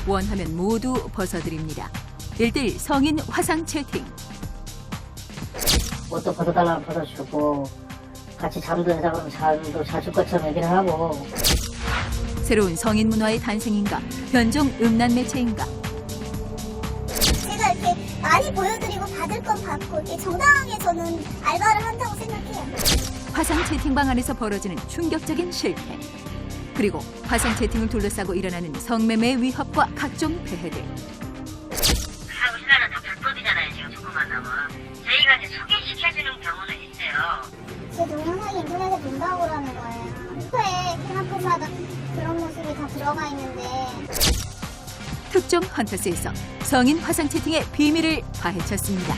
원하면 모두 벗어드립니다. 1대1 성인 화상 채팅. 옷도 벗어달라면 벗어주고 같이 잠도 자자 그러면 잠도 자줄 것처럼 얘기를 하고. 새로운 성인 문화의 탄생인가? 변종 음란 매체인가? 제가 이렇게 많이 보여드리고 받을 건 받고 이렇게 정당하게 저는 알바를 한다고 생각해요. 화상 채팅방 안에서 벌어지는 충격적인 실패. 그리고 화상 채팅을 둘러싸고 일어나는 성매매의 위협과 각종 폐해들. 우리나라 다 불법이잖아요. 지금 조금 만나면 저희가 이제 소개시켜주는 경우는 있어요. 제 동영상이 인터넷에 본다고라는 거예요. 후에 캐나포마다 그런 모습이 다 들어가 있는데 특정 헌터스에서 성인 화상 채팅의 비밀을 파헤쳤습니다.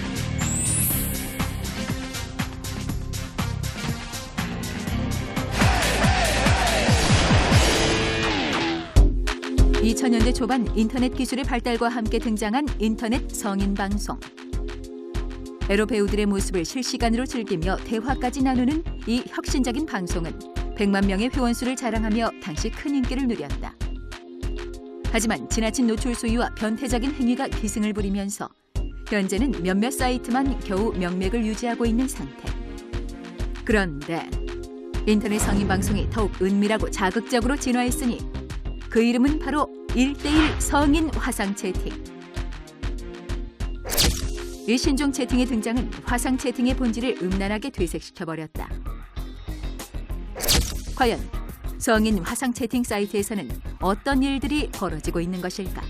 (2000년대) 초반 인터넷 기술의 발달과 함께 등장한 인터넷 성인 방송. 에로 배우들의 모습을 실시간으로 즐기며 대화까지 나누는 이 혁신적인 방송은 100만 명의 회원수를 자랑하며 당시 큰 인기를 누렸다. 하지만 지나친 노출 소유와 변태적인 행위가 기승을 부리면서 현재는 몇몇 사이트만 겨우 명맥을 유지하고 있는 상태. 그런데 인터넷 성인 방송이 더욱 은밀하고 자극적으로 진화했으니 그 이름은 바로 1대1 성인 화상 채팅. 이 신종 채팅의 등장은 화상 채팅의 본질을 음란하게 되색시켜버렸다. 과연 성인 화상 채팅 사이트에서는 어떤 일들이 벌어지고 있는 것일까?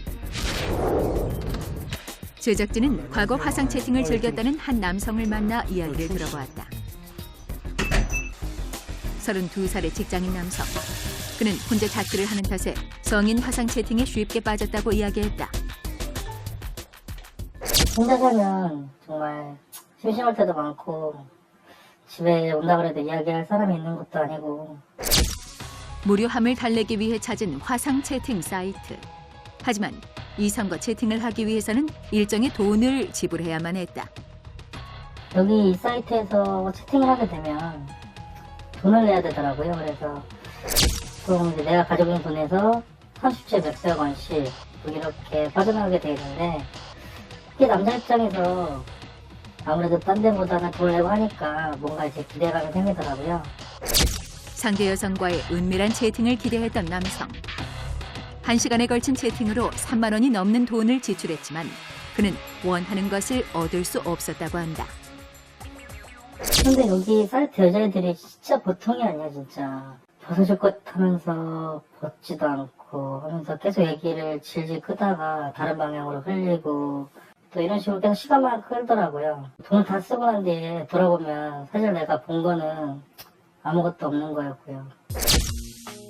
제작진은 과거 화상 채팅을 즐겼다는 한 남성을 만나 이야기를 들어보았다. 32살의 직장인 남성. 그는 혼자 자취를 하는 탓에 성인 화상 채팅에 쉽게 빠졌다고 이야기했다. 혼자 살면 정말 심심할 때도 많고 집에 온다 그래도 이야기할 사람이 있는 것도 아니고. 무료함을 달래기 위해 찾은 화상 채팅 사이트. 하지만 이성과 채팅을 하기 위해서는 일정의 돈을 지불해야만 했다. 여기 이 사이트에서 채팅을 하게 되면 돈을 내야 되더라고요. 그래서 좀 이제 내가 가지고 있는 돈에서 30주에 몇백 원씩 이렇게 빠져나가게 돼 있는데, 이게 남자 입장에서 아무래도 딴 데보다는 돈을 내고 하니까 뭔가 이제 기대감이 생기더라고요. 상대 여성과의 은밀한 채팅을 기대했던 남성. 1시간에 걸친 채팅으로 3만 원이 넘는 돈을 지출했지만 그는 원하는 것을 얻을 수 없었다고 한다. 근데 여기 사이트 여자애들이 진짜 보통이 아니야 진짜. 벗어줄 것 하면서 벗지도 않고 하면서 계속 얘기를 질질 끄다가 다른 방향으로 흘리고 또 이런 식으로 계속 시간만 끌더라고요. 돈을 다 쓰고 난 뒤에 돌아보면 사실 내가 본 거는 아무것도 없는 거였고요.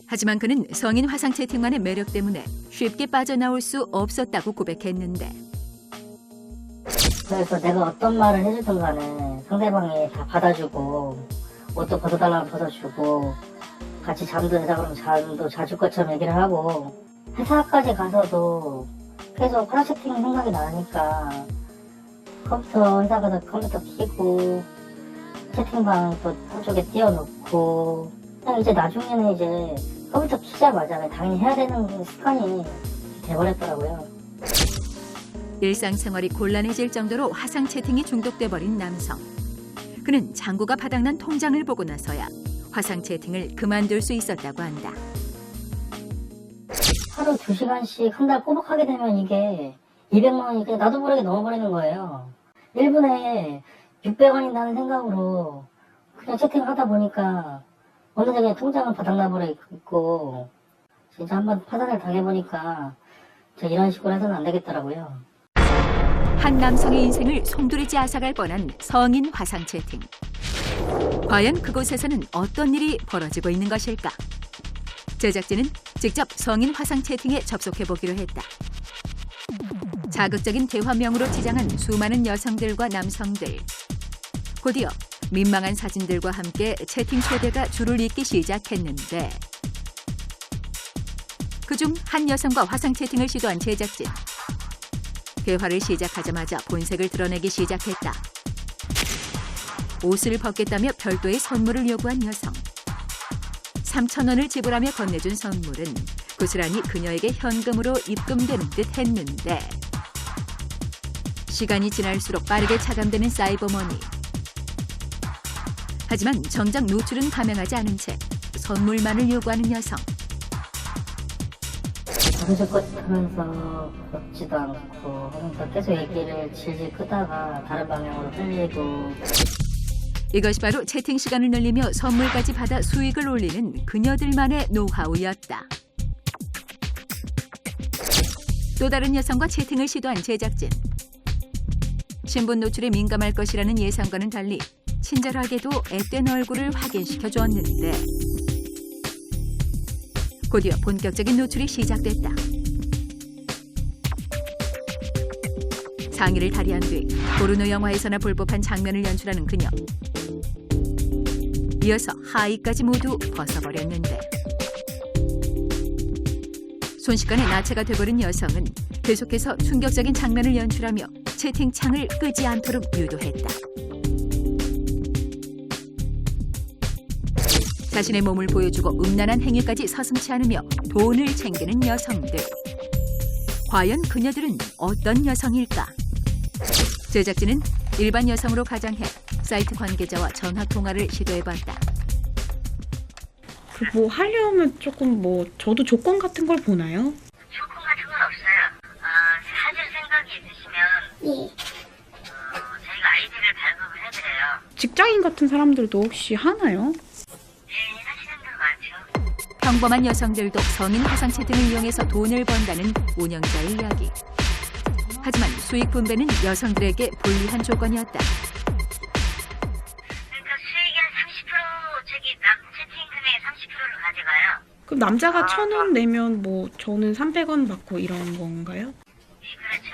하지만 그는 성인 화상 채팅만의 매력 때문에 쉽게 빠져나올 수 없었다고 고백했는데, 그래서 내가 어떤 말을 해주든 간에 상대방이 다 받아주고 옷도 벗어달라면 벗어주고 같이 잠도 자자 그러면 잠도 자줄 것처럼 얘기를 하고, 회사까지 가서도 계속 화상 채팅 생각이 나니까 회사 가서 컴퓨터 켜고 채팅방 또 한쪽에 띄워놓고, 그냥 이제 나중에는 이제 컴퓨터 켜자마자 당연히 해야 되는 습관이 돼버렸더라고요. 일상생활이 곤란해질 정도로 화상 채팅에 중독돼 버린 남성. 그는 잔고가 바닥난 통장을 보고 나서야 화상 채팅을 그만둘 수 있었다고 한다. 하루 2시간씩 한 달 꼬박 하게 되면 이게 200만 원이 그냥 나도 모르게 넘어버리는 거예요. 1분에 600원이라는 생각으로 그냥 채팅을 하다 보니까 어느새 그냥 통장은 바닥나버려 있고, 진짜 한번 파산을 당해보니까 저 이런 식으로 해서는 안 되겠더라고요. 한 남성의 인생을 송두리째 앗아갈 뻔한 성인 화상 채팅. 과연 그곳에서는 어떤 일이 벌어지고 있는 것일까? 제작진은 직접 성인 화상 채팅에 접속해보기로 했다. 자극적인 대화명으로 지장한 수많은 여성들과 남성들. 곧이어 민망한 사진들과 함께 채팅 초대가 줄을 잇기 시작했는데, 그중 한 여성과 화상 채팅을 시도한 제작진. 대화를 시작하자마자 본색을 드러내기 시작했다. 옷을 벗겠다며 별도의 선물을 요구한 여성. 3,000원을 지불하며 건네준 선물은 그 고스란히 그녀에게 현금으로 입금되는 듯 했는데 시간이 지날수록 빠르게 차감되는 사이버머니. 하지만 정작 노출은 감행하지 않은 채 선물만을 요구하는 여성. 자주껏 하면서 걷지도 않고 그러니까 계속 얘기를 질질 끄다가 다른 방향으로 흘리고. 이것이 바로 채팅 시간을 늘리며 선물까지 받아 수익을 올리는 그녀들만의 노하우였다. 또 다른 여성과 채팅을 시도한 제작진. 신분 노출에 민감할 것이라는 예상과는 달리 친절하게도 앳된 얼굴을 확인시켜 주었는데 곧이어 본격적인 노출이 시작됐다. 상의를 탈의한 뒤 포르노 영화에서나 볼 법한 장면을 연출하는 그녀. 이어서 하의까지 모두 벗어버렸는데 순식간에 나체가 돼버린 여성은 계속해서 충격적인 장면을 연출하며 채팅창을 끄지 않도록 유도했다. 자신의 몸을 보여주고 음란한 행위까지 서슴지 않으며 돈을 챙기는 여성들. 과연 그녀들은 어떤 여성일까? 제작진은 일반 여성으로 가장해 사이트 관계자와 전화 통화를 시도해봤다. 뭐 하려면 조금 뭐 저도 조건 같은 걸 보나요? 조건 같은 건 없어요. 하실 생각이 있으시면 네. 저희가 아이디를 발급을 해드려요. 직장인 같은 사람들도 혹시 하나요? 네, 하시는 분 많죠. 평범한 여성들도 성인 화상 채팅을 이용해서 돈을 번다는 운영자의 이야기. 하지만 수익 분배는 여성들에게 불리한 조건이었다. 그러니까 수익의 한 30% 남 채팅 금액의 30%를 가져가요. 그럼 남자가 1,000원 내면 뭐 저는 300원 받고 이런 건가요? 네, 그렇죠.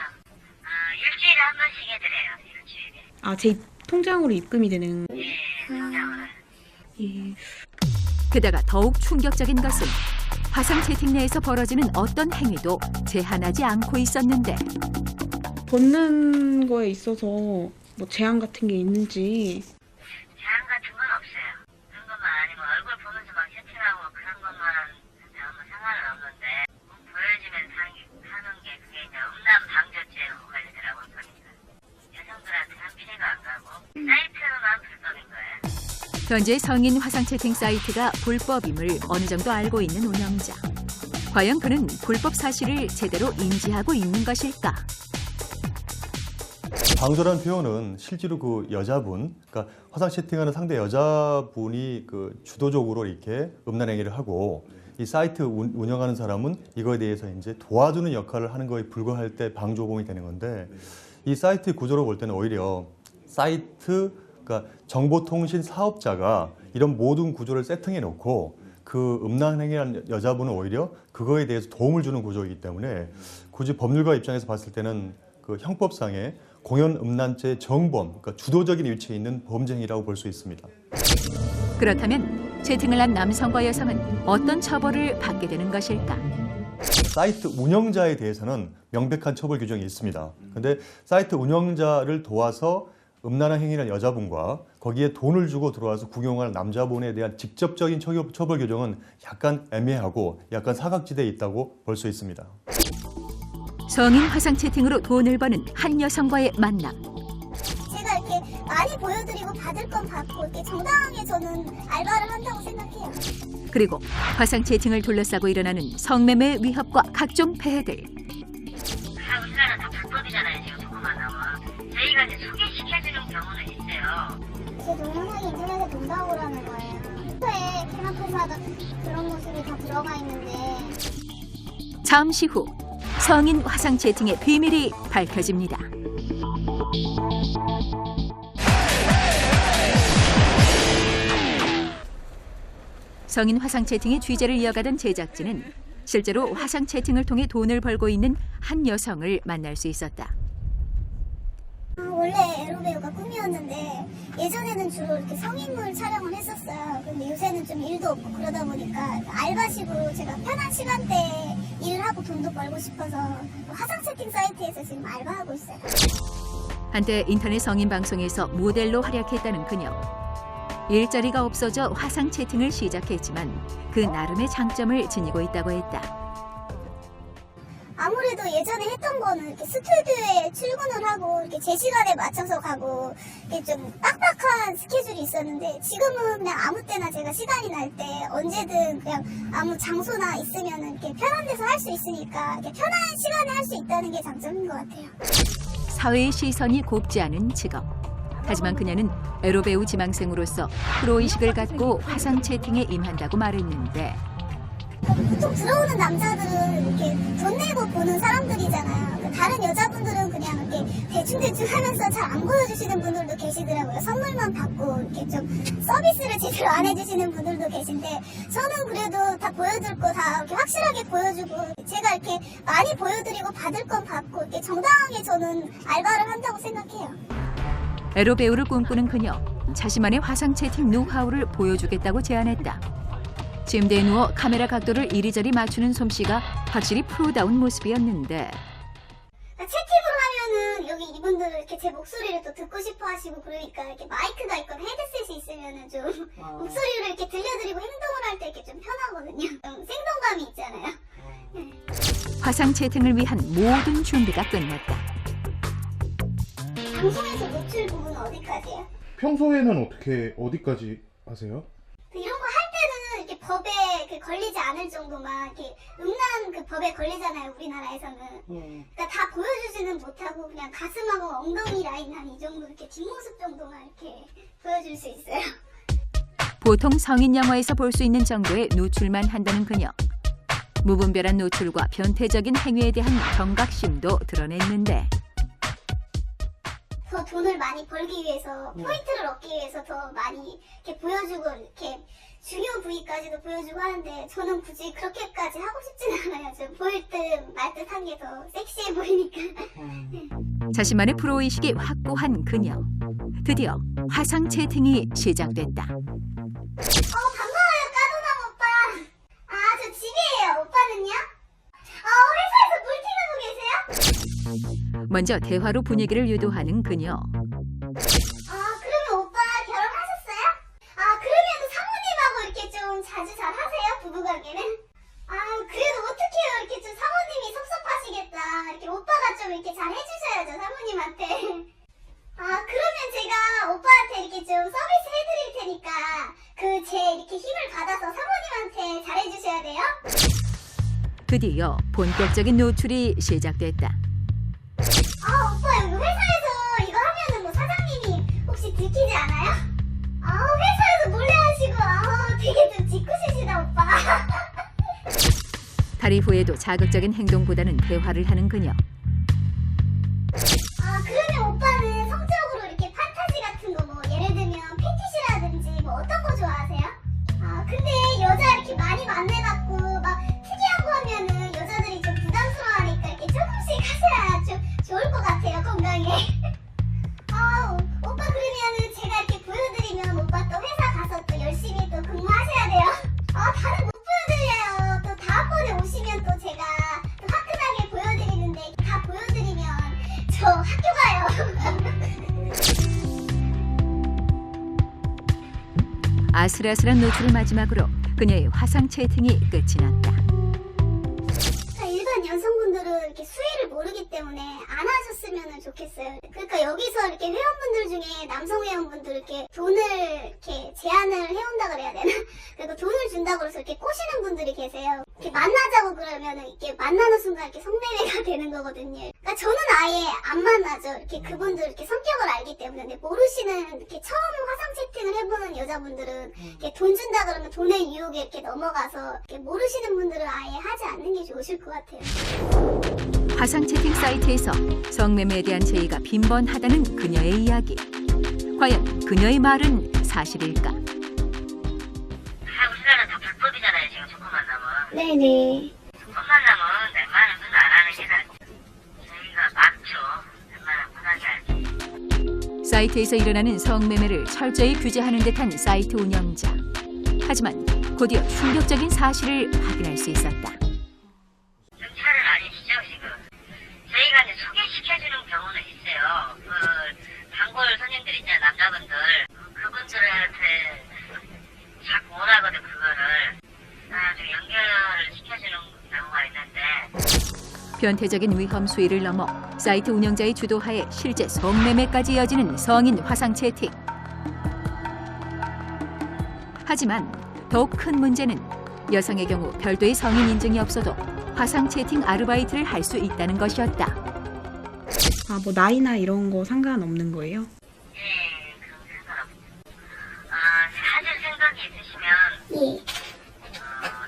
일주일에 한 번씩 해드려요. 일주일에. 아, 제 통장으로 입금이 되는. 예, 통장으로. 예. 게다가 더욱 충격적인 것은 화상 채팅 내에서 벌어지는 어떤 행위도 제한하지 않고 있었는데 벗는 거에 있어서 뭐 제한 같은 게 있는지. 제한 같은 건 없어요. 그런 것만 아니고 얼굴 보면서 막 채팅하고 그런 것만 아무 상관은 없는데 보여주면 하는 게 그게 이제 음란 방조죄로 걸리더라고요. 보니까 여성들한테 한 피해가 안 가고 사이트만 불법인 거예요. 현재 성인 화상 채팅 사이트가 불법임을 어느 정도 알고 있는 운영자. 과연 그는 불법 사실을 제대로 인지하고 있는 것일까? 방조라는 표현은 실제로 그 여자분, 그러니까 화상 채팅하는 상대 여자분이 그 주도적으로 이렇게 음란 행위를 하고 이 사이트 운영하는 사람은 이거에 대해서 이제 도와주는 역할을 하는 거에 불과할 때 방조범이 되는 건데 이 사이트 구조로 볼 때는 오히려 사이트, 그러니까 정보통신 사업자가 이런 모든 구조를 세팅해 놓고 그 음란 행위한 여자분은 오히려 그거에 대해서 도움을 주는 구조이기 때문에 굳이 법률가 입장에서 봤을 때는 그 형법상의 공연 음란죄 정범, 그러니까 주도적인 위치에 있는 범죄 행위라고 볼 수 있습니다. 그렇다면 채팅을 한 남성과 여성은 어떤 처벌을 받게 되는 것일까? 사이트 운영자에 대해서는 명백한 처벌 규정이 있습니다. 그런데 사이트 운영자를 도와서 음란한 행위를 한 여자분과 거기에 돈을 주고 들어와서 구경할 남자분에 대한 직접적인 처벌 규정은 약간 애매하고 약간 사각지대에 있다고 볼 수 있습니다. 성인 화상 채팅으로 돈을 버는 한 여성과의 만남. 제가 이렇게 많이 보여드리고 받을 건 받고 이렇게 정당하게 저는 알바를 한다고 생각해요. 그리고 화상 채팅을 둘러싸고 일어나는 성매매 위협과 각종 폐해들. 우리나라 다 불법이잖아요. 지금 조금만 나면. 저희가 이제 소개시켜주는 경우는 있어요. 제 동영상이 인터넷에 돈다고라는 거예요. 왜 캐나프사가 그런 모습이 다 들어가 있는데 잠시 후 성인 화상 채팅의 비밀이 밝혀집니다. 성인 화상 채팅의 취재를 이어가던 제작진은 실제로 화상 채팅을 통해 돈을 벌고 있는 한 여성을 만날 수 있었다. 원래 에로배우가 꿈이었는데 예전에는 주로 이렇게 성인물 촬영을 했었어요. 근데 요새는 좀 일도 없고 그러다 보니까 알바식으로 제가 편한 시간대에 일을 하고 돈도 벌고 싶어서 화상 채팅 사이트에서 지금 알바하고 있어요. 한때 인터넷 성인 방송에서 모델로 활약했다는 그녀. 일자리가 없어져 화상 채팅을 시작했지만 그 나름의 장점을 지니고 있다고 했다. 그래도 예전에 했던 거는 이렇게 스튜디오에 출근을 하고 이렇게 제 시간에 맞춰서 가고 이렇게 좀 빡빡한 스케줄이 있었는데 지금은 그냥 아무 때나 제가 시간이 날 때 언제든 그냥 아무 장소나 있으면 이렇게 편한 데서 할 수 있으니까 이렇게 편한 시간에 할 수 있다는 게 장점인 것 같아요. 사회의 시선이 곱지 않은 직업. 하지만 그녀는 에로배우 지망생으로서 프로의식을 갖고 화상 채팅에 임한다고 말했는데 보통 들어오는 남자들은 이렇게 돈 내고 보는 사람들이잖아요. 다른 여자분들은 그냥 이렇게 대충대충 하면서 잘 안 보여주시는 분들도 계시더라고요. 선물만 받고 이렇게 좀 서비스를 제대로 안 해주시는 분들도 계신데 저는 그래도 다 보여줄 거 다 이렇게 확실하게 보여주고 제가 이렇게 많이 보여드리고 받을 건 받고 이렇게 정당하게 저는 알바를 한다고 생각해요. 에로배우를 꿈꾸는 그녀. 자신만의 화상 채팅 노하우를 보여주겠다고 제안했다. 침대에 누워 카메라 각도를 이리저리 맞추는 솜씨가 확실히 프로다운 모습이었는데 채팅으로 하면은 여기 이분들 이렇게 제 목소리를 또 듣고 싶어 하시고 그러니까 이렇게 마이크가 있거나 헤드셋이 있으면은 좀 목소리를 이렇게 들려드리고 행동을 할 때 이렇게 좀 편하거든요. 좀 생동감이 있잖아요. 화상 채팅을 위한 모든 준비가 끝났다. 방송에서 노출 부분은 어디까지예요? 평소에는 어디까지 하세요? 이런 거 할 때는 이렇게 법에 걸리지 않을 정도만 이렇게 음란 법에 걸리잖아요, 우리나라에서는. 그러니까 다 보여주지는 못하고 그냥 가슴하고 엉덩이 라인 한 이 정도 이렇게 뒷모습 정도만 이렇게 보여줄 수 있어요. 보통 성인 영화에서 볼 수 있는 정도의 노출만 한다는 그녀. 무분별한 노출과 변태적인 행위에 대한 경각심도 드러냈는데 더 돈을 많이 벌기 위해서 포인트를 얻기 위해서 더 많이 이렇게 보여주고 이렇게 중요 부위까지도 보여주고 하는데 저는 굳이 그렇게까지 하고 싶지는 않아요. 좀 보일 듯 말 듯 한 게 더 섹시해 보이니까. 자신만의 프로의식이 확고한 그녀. 드디어 화상 채팅이 시작됐다. 반가워요, 까도남 오빠. 아, 저 집이에요. 오빠는요? 회사에서 물 튀는 거 계세요? 먼저 대화로 분위기를 유도하는 그녀. 그러면 오빠 결혼하셨어요? 그러면 사모님하고 이렇게 좀 자주 잘 하세요? 부부관계는? 그래도 어떡해요. 이렇게 좀 사모님이 섭섭하시겠다. 이렇게 오빠가 좀 이렇게 잘 해주셔야죠, 사모님한테. 그러면 제가 오빠한테 이렇게 좀 서비스 해드릴 테니까 제 이렇게 힘을 받아서 사모님한테 잘해주셔야 돼요? 드디어 본격적인 노출이 시작됐다. 오빠 여기 회사에서 이거 하면은 뭐 사장님이 혹시 들키지 않아요? 회사에서 몰래 하시고 되게 좀 짓궂으시다 오빠. 다리 후에도 자극적인 행동보다는 대화를 하는 그녀. 그러면 오빠는 성적으로 이렇게 판타지 같은 거 뭐 예를 들면 패티시라든지 뭐 어떤 거 좋아하세요? 근데 여자 이렇게 많이 만나갖고 막 특이한 거 하면은 여자들이 좀 부담스러워하니까 이렇게 조금씩 하셔야 좀 좋을 것 같아요, 건강에. 오빠 그러면은 제가 이렇게 보여드리면 오빠 또 회사 가서 또 열심히 또 근무하셔야 돼요. 다른 못 보여드려요. 또 다음번에 오시면 또 제가 또 화끈하게 보여드리는데 다 보여드리면 저 학교 가요. 아슬아슬한 노출을 마지막으로 그녀의 화상 채팅이 끝이 났다. 일반 여성분들은 이렇게 수위를 모르기 때문에 안 하셨으면 좋겠어요. 그러니까 여기서 이렇게 회원분들 중에 남성 회원분들 이렇게 돈을 이렇게 제한을 해온다 그래야 되나? 그리고 돈을 준다고 해서 이렇게 꼬시는 분들이 계세요. 이렇게 만나자고 그러면은 이렇게 만나는 순간 이렇게 성매매가 되는 거거든요. 그러니까 저는 아예 안 만나죠. 이렇게 그분들 이렇게 성격을 알기 때문에. 근데 모르시는 이렇게 처음 화상 채팅을 해보는 여자분들은 이렇게 돈 준다 그러면 돈의 유혹에 이렇게 넘어가서 이렇게 모르시는 분들은 아예 하지 않는 게 좋으실 것 같아요. 화상 채팅 사이트에서 성매매에 대한 제의가 빈번하다는 그녀의 이야기. 과연 그녀의 말은 사실일까? 우리나라는 다 불법이잖아요, 지금 조금 만나면. 네네. 조금 만나면 웬만하면 안 하는 게 낫죠. 저희가 막죠. 웬만하면 못하게 하지. 사이트에서 일어나는 성매매를 철저히 규제하는 듯한 사이트 운영자. 하지만 곧이어 충격적인 사실을 확인할 수 있었다. 차를 아니시죠, 지금? 저희가 이제 소개시켜주는 경우는 있어요. 단골 손님들 있잖아요, 남자분들. 그분들한테 자꾸 오라거든, 그거를. 나중에 연결을 시켜주는 경우가 있는데. 변태적인 위험 수위를 넘어 사이트 운영자의 주도하에 실제 성매매까지 이어지는 성인 화상 채팅. 하지만 더욱 큰 문제는 여성의 경우 별도의 성인 인증이 없어도 화상 채팅 아르바이트를 할 수 있다는 것이었다. 아, 뭐 나이나 이런 거 상관없는 거예요? 예, 그런 상관없죠. 하실 생각이 있으시면 예.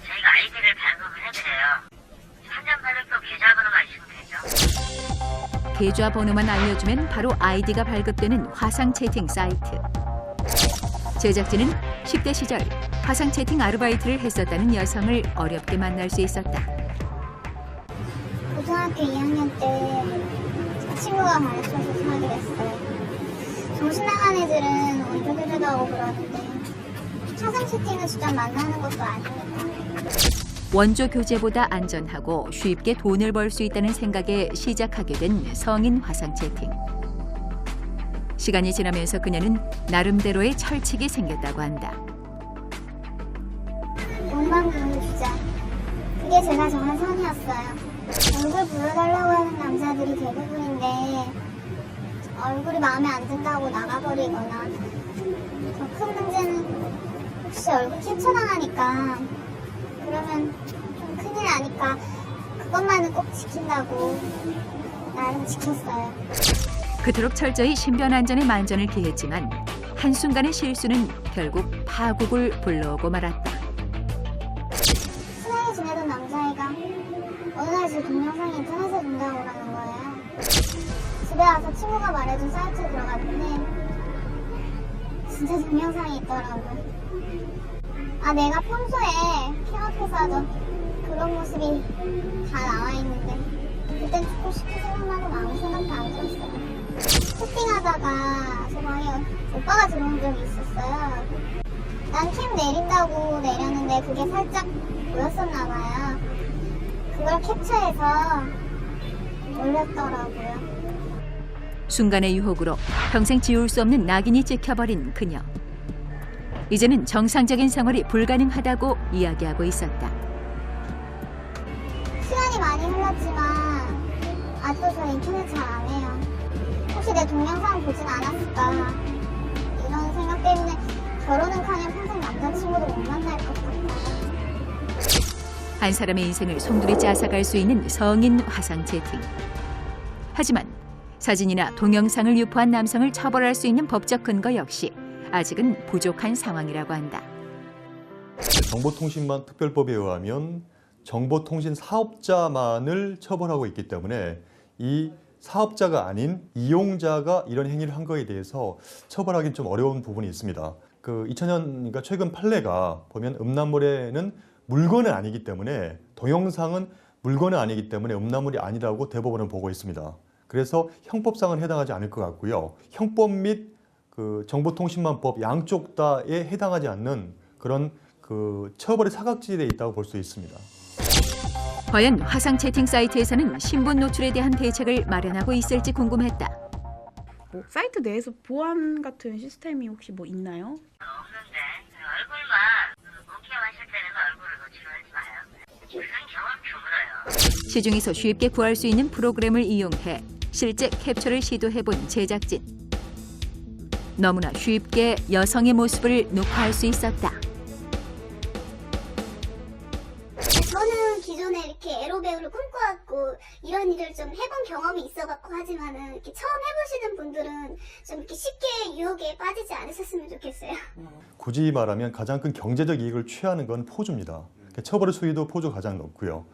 저희가 아이디를 발급을 해드려요. 한정 발급도 계좌번호만 있으면 되죠. 계좌번호만 알려주면 바로 아이디가 발급되는 화상 채팅 사이트. 제작진은 10대 시절 화상 채팅 아르바이트를 했었다는 여성을 어렵게 만날 수 있었다. 고등학교 2학년 때 친구가 가르쳐서 하게 됐어요. 정신 나간 애들은 언제들도 하고 그러는데 화상 채팅은 진짜 만나는 것도 아니니까. 원조 교제보다 안전하고 쉽게 돈을 벌 수 있다는 생각에 시작하게 된 성인 화상 채팅. 시간이 지나면서 그녀는 나름대로의 철칙이 생겼다고 한다. 돈만 보여주자. 그게 제가 정한 선이었어요. 얼굴 보여달라고 하는 남자들이 대부분인데 얼굴이 마음에 안 든다고 나가버리거나 더 큰 문제는 혹시 얼굴 캡처당하니까 그러면 좀 큰일 나니까 그것만은 꼭 지킨다고 나름 지켰어요. 그토록 철저히 신변 안전에 만전을 기했지만 한순간의 실수는 결국 파국을 불러오고 말았다. 친하게 지내던 남자애가 어느 날 제 동영상이 인터넷에 돈다고 그러는 거예요. 집에 와서 친구가 말해준 사이트에 들어갔는데 진짜 동영상이 있더라고요. 내가 평소에 캠업해서 하던 그런 모습이 다 나와 있는데 그땐 축구시킬 생각나고 아무 생각도 안 들었어요. 채팅하다가 제 방에 오빠가 들어온 적이 있었어요. 난 캠 내린다고 내렸는데 그게 살짝 보였었나 봐요. 그걸 캡처해서 올렸더라고요. 순간의 유혹으로 평생 지울 수 없는 낙인이 찍혀버린 그녀. 이제는 정상적인 생활이 불가능하다고 이야기하고 있었다. 시간이 많이 흘렀지만 아직도 저 인터넷 잘 안 해요. 혹시 내 동영상 보진 않았을까 이런 생각 때문에 결혼은커녕 평생 남자친구도 못 만날 것 같아요. 한 사람의 인생을 송두리째 앗아갈 수 있는 성인 화상 채팅. 하지만 사진이나 동영상을 유포한 남성을 처벌할 수 있는 법적 근거 역시 아직은 부족한 상황이라고 한다. 정보통신망 특별법에 의하면 정보통신 사업자만을 처벌하고 있기 때문에 이 사업자가 아닌 이용자가 이런 행위를 한 거에 대해서 처벌하기는 좀 어려운 부분이 있습니다. 2000년 최근 판례가 보면 음란물에는 물건은 아니기 때문에 동영상은 물건은 아니기 때문에 음란물이 아니라고 대법원은 보고 있습니다. 그래서 형법상은 해당하지 않을 것 같고요. 형법 및 정보통신망법 양쪽 다에 해당하지 않는 그런 처벌의 사각지대에 있다고 볼 수 있습니다. 과연 화상 채팅 사이트에서는 신분 노출에 대한 대책을 마련하고 있을지 궁금했다. 뭐 사이트 내에서 보안 같은 시스템이 혹시 뭐 있나요? 없는데 얼굴만 목격하실 때는 얼굴을 노출하지 마요. 그런 경험 드물어요. 시중에서 쉽게 구할 수 있는 프로그램을 이용해 실제 캡처를 시도해본 제작진. 너무나 쉽게 여성의 모습을 녹화할 수 있었다. 저는 기존에 이렇게 에로 배우를 꿈꿔왔고 이런 일을 좀 해본 경험이 있어갖고 하지만은 이렇게 처음 해보시는 분들은 좀 이렇게 쉽게 유혹에 빠지지 않으셨으면 좋겠어요. 굳이 말하면 가장 큰 경제적 이익을 취하는 건 포주입니다. 처벌의 수위도 포주가 가장 높고요.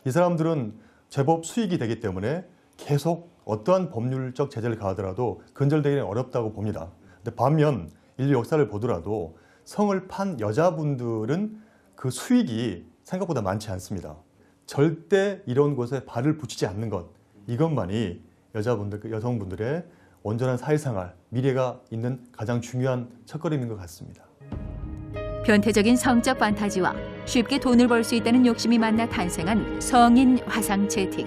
이 사람들은 제법 수익이 되기 때문에 계속 어떠한 법률적 제재를 가하더라도 근절되기는 어렵다고 봅니다. 근데 반면 인류 역사를 보더라도 성을 판 여자분들은 그 수익이 생각보다 많지 않습니다. 절대 이런 곳에 발을 붙이지 않는 것, 이것만이 여성분들의 온전한 사회생활, 미래가 있는 가장 중요한 첫걸음인 것 같습니다. 변태적인 성적 판타지와 쉽게 돈을 벌 수 있다는 욕심이 만나 탄생한 성인 화상 채팅.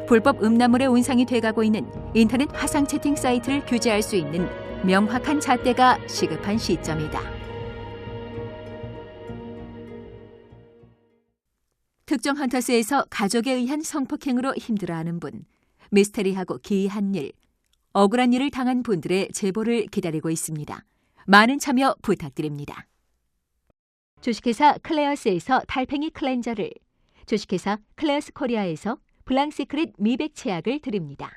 불법 음란물의 온상이 돼가고 있는 인터넷 화상 채팅 사이트를 규제할 수 있는 명확한 잣대가 시급한 시점이다. 특정 헌터스에서 가족에 의한 성폭행으로 힘들어하는 분, 미스테리하고 기이한 일, 억울한 일을 당한 분들의 제보를 기다리고 있습니다. 많은 참여 부탁드립니다. 주식회사 클레어스에서 달팽이 클렌저를, 주식회사 클레어스 코리아에서 블랑시크릿 미백 치약을 드립니다.